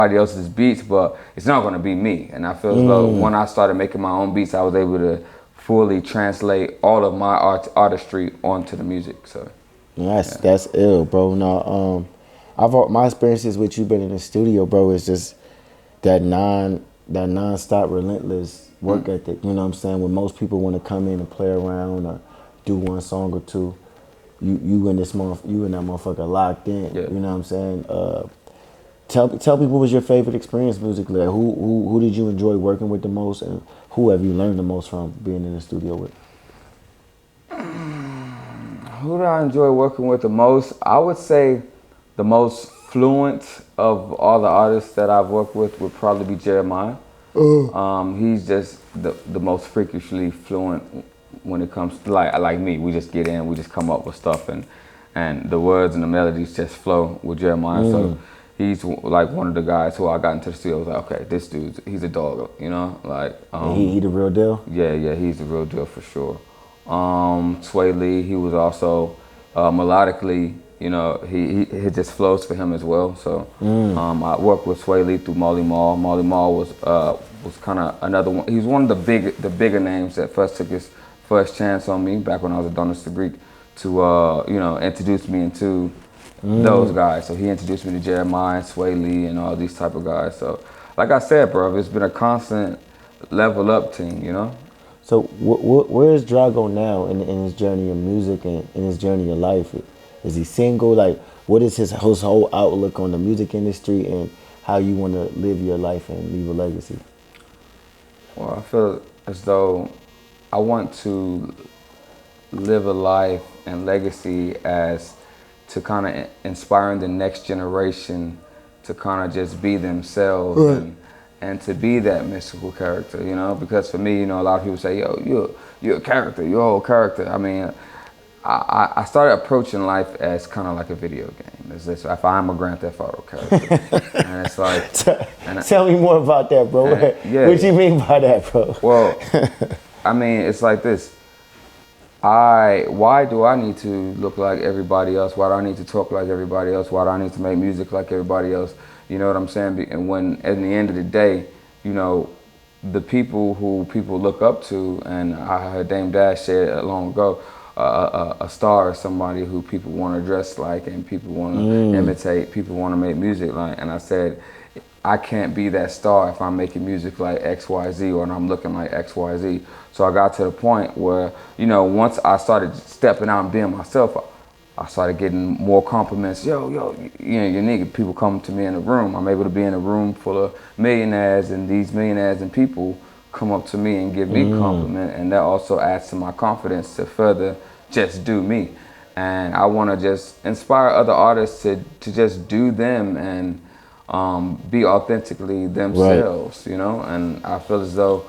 somebody else's beats, but it's not gonna be me. And I feel as though when I started making my own beats, I was able to fully translate all of my artistry onto the music. So That's ill, bro. No, my experiences with you being in the studio, bro, is just that non-stop relentless work ethic. You know what I'm saying? When most people want to come in and play around or do one song or two, you in that motherfucker locked in. Yeah. You know what I'm saying? Tell people what was your favorite experience musically. Like, who did you enjoy working with the most, and who have you learned the most from being in the studio with? who do I enjoy working with the most? I would say the most fluent of all the artists that I've worked with would probably be Jeremiah. He's just the most freakishly fluent when it comes to like me. We just get in, we just come up with stuff, and the words and the melodies just flow with Jeremiah. So he's like one of the guys who I got into the studio. I was like, okay, this he's a dog, you know, like He the real deal. yeah, he's the real deal for sure. Sway Lee, he was also melodically, you know, he just flows for him as well. So I worked with Sway Lee through Molly Mall. Molly Mall was kind of another one. He was one of the bigger names that first took his first chance on me back when I was a Donis the Greek to you know, introduce me into those guys. So he introduced me to Jeremiah, Sway Lee, and all these type of guys. So like I said, bro, it's been a constant level up team, you know. So where is Drago now in his journey of music and in his journey of life? Is he single? Like, what is his whole outlook on the music industry and how you want to live your life and leave a legacy? Well, I feel as though I want to live a life and legacy as to kind of inspiring the next generation to kind of just be themselves. Right. And to be that mystical character, you know, because for me, you know, a lot of people say, yo, you're a character, you're a whole character. I mean, I started approaching life as kind of like a video game. It's this, if I'm a Grand Theft Auto character, and it's like, tell me more about that, bro. Yeah. What do you mean by that, bro? Well, I mean, it's like this. Why do I need to look like everybody else? Why do I need to talk like everybody else? Why do I need to make music like everybody else? You know what I'm saying? And when, at the end of the day, you know, the people who people look up to, and I heard Dame Dash say it long ago, a star is somebody who people want to dress like, and people want to imitate, people want to make music like. And I said, I can't be that star if I'm making music like XYZ or I'm looking like XYZ. So I got to the point where, you know, once I started stepping out and being myself, I started getting more compliments. Yo, you know, your nigga, people come to me in a room. I'm able to be in a room full of millionaires, and these millionaires and people come up to me and give me compliment, and that also adds to my confidence to further just do me. And I want to just inspire other artists to just do them and be authentically themselves, right. You know. And I feel as though,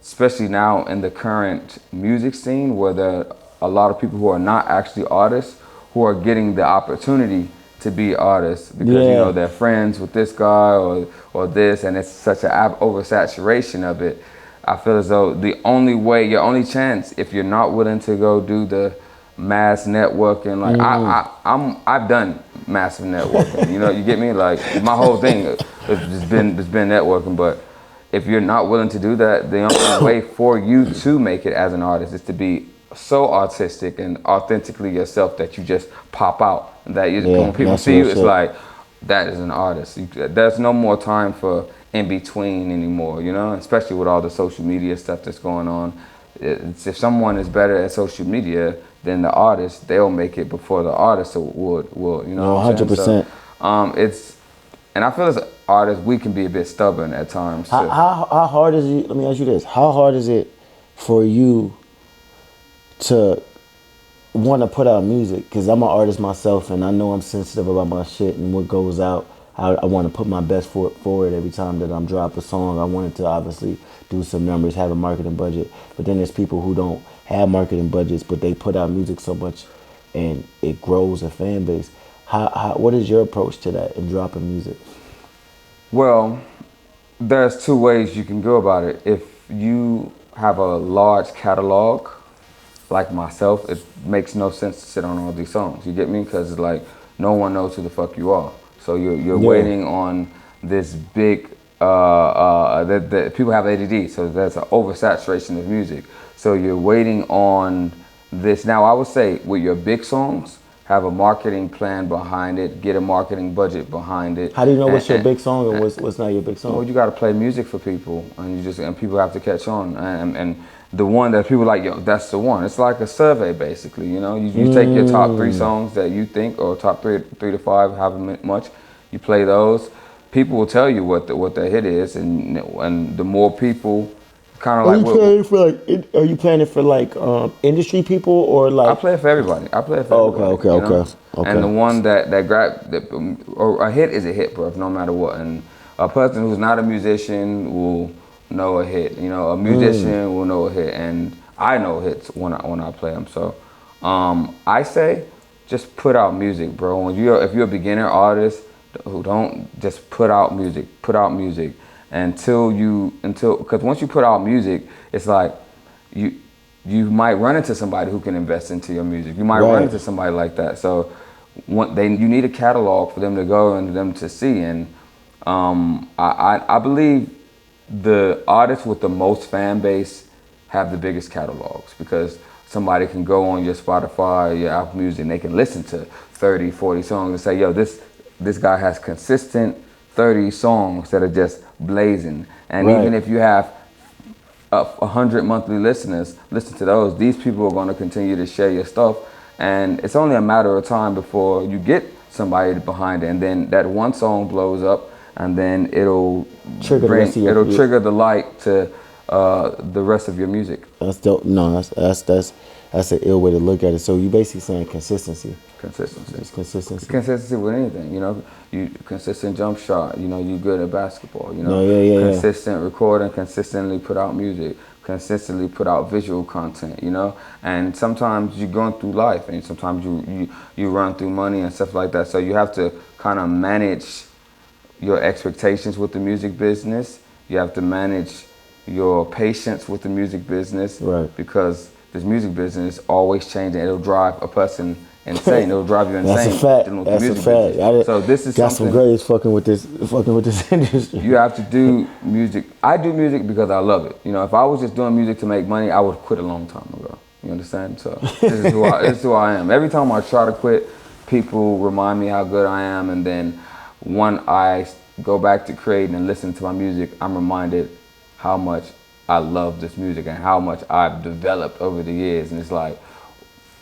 especially now in the current music scene, where there are a lot of people who are not actually artists who are getting the opportunity to be artists because you know, they're friends with this guy or this, and it's such an oversaturation of it. I feel as though the only way, your only chance, if you're not willing to go do the mass networking, like I've done massive networking, you know, you get me? Like my whole thing has been networking, but if you're not willing to do that, the only way for you to make it as an artist is to be so artistic and authentically yourself that you just pop out. That when people see you, it's like, that is an artist. There's no more time for in between anymore, you know, especially with all the social media stuff that's going on. If someone is better at social media than the artist, they'll make it before the artist would, you know. 100%. So, and I feel as artists, we can be a bit stubborn at times too. How hard is it, let me ask you this, how hard is it for you to want to put out music? Because I'm an artist myself, and I know I'm sensitive about my shit and what goes out. I want to put my best foot forward every time that I'm dropping a song. I want it to obviously do some numbers, have a marketing budget. But then there's people who don't have marketing budgets, but they put out music so much and it grows a fan base. What is your approach to that in dropping music? Well, there's two ways you can go about it. If you have a large catalog, like myself, it makes no sense to sit on all these songs. You get me? Because it's like, no one knows who the fuck you are. So you're waiting on this big that people have ADD, so there's an oversaturation of music. So you're waiting on this. Now I would say with your big songs, have a marketing plan behind it, get a marketing budget behind it. How do you know what's your big song and what's not your big song? Well, you got to play music for people, and people have to catch on. And the one that people like, yo, that's the one. It's like a survey, basically. You know, you take your top 3 songs that you think, or top three to five, however much, you play those. People will tell you what the hit is, and the more people, kind of like. Are you playing it for like industry people or like? I play it for everybody. I play it for everybody. Okay. And the one that or a hit is a hit, bro, no matter what. And a person who's not a musician will know a hit. You know, a musician will know a hit, and I know hits when I play them. So, I say, just put out music, bro. If you're a beginner artist, who don't just put out music because once you put out music, it's like you might run into somebody who can invest into your music. You might run into somebody like that. So you need a catalog for them to go and them to see. And I believe the artists with the most fan base have the biggest catalogs, because somebody can go on your Spotify, your Apple Music, and they can listen to 30, 40 songs and say, yo, this guy has consistent 30 songs that are just blazing. And even if you have 100 monthly listeners, listen to those. These people are going to continue to share your stuff. And it's only a matter of time before you get somebody behind it. And then that one song blows up, and then it'll trigger the light to the rest of your music. That's dope. No, that's an ill way to look at it. So you basically saying consistency. Just consistency. Consistency with anything, you know. You consistent jump shot, you know. You good at basketball, you know. Consistent recording, consistently put out music, consistently put out visual content, you know. And sometimes you're going through life, and sometimes you run through money and stuff like that. So you have to kind of manage your expectations with the music business. You have to manage your patience with the music business, because this music business is always changing. It'll drive a person insane. It'll drive you insane. That's a fact. That's a fact. So this is got some grades fucking with this industry. You have to do music. I do music because I love it. You know, if I was just doing music to make money, I would quit a long time ago. You understand? So this is who I am. Every time I try to quit, people remind me how good I am, and then when I go back to creating and listen to my music, I'm reminded how much I love this music and how much I've developed over the years. And it's like,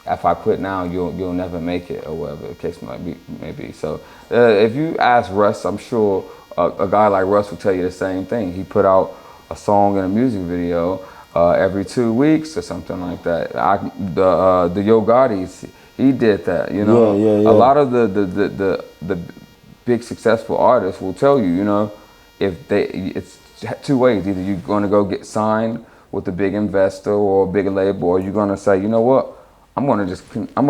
if I quit now, you'll never make it, or whatever the case may be. So if you ask Russ, I'm sure a guy like Russ will tell you the same thing. He put out a song and a music video every 2 weeks or something like that. The Yo Gotti's, he did that, you know. A lot of the big successful artists will tell you, you know, it's 2 ways. Either you're going to go get signed with a big investor or a big label, or you're going to say, you know what, I'm going to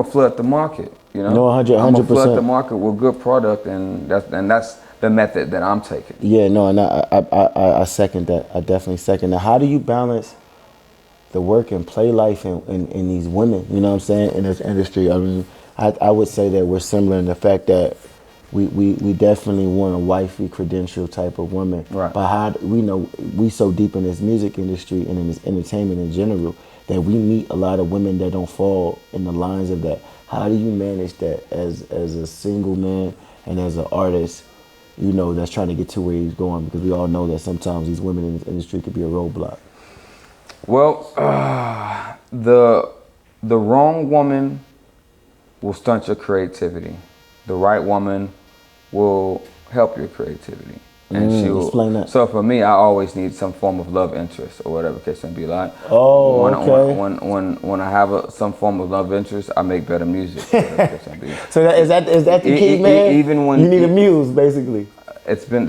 flood the market, you know. No, 100%. I'm going to flood the market with good product, and that's the method that I'm taking. Yeah, no, and I second that. I definitely second that. How do you balance the work and play life in these women, you know what I'm saying, in this industry? I mean, I would say that we're similar in the fact that we definitely want a wifey credential type of woman. Right. But how we know we so deep in this music industry and in this entertainment in general that we meet a lot of women that don't fall in the lines of that. How do you manage that as a single man and as an artist, you know, that's trying to get to where he's going? Because we all know that sometimes these women in this industry could be a roadblock. Well, the wrong woman will stunt your creativity. The right woman will help your creativity. And she'll explain that. So for me, I always need some form of love interest, or whatever case may be like. Oh, okay. When I have some form of love interest, I make better music. So is that the key, man? Even when you need a muse, basically. That's been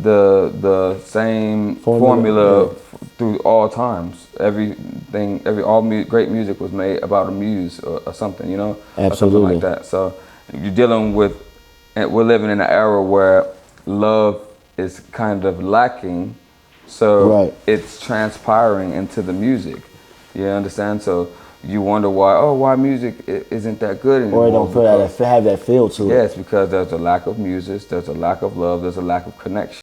the same formula through all times. Great music was made about a muse or something, you know, absolutely, or something like that. So you're dealing with, and we're living in an era where love is kind of lacking, so it's transpiring into the music. You understand? So you wonder why music isn't that good anymore. Or it don't feel that have that feel to it. Yes, because there's a lack of music, there's a lack of love, there's a lack of connection.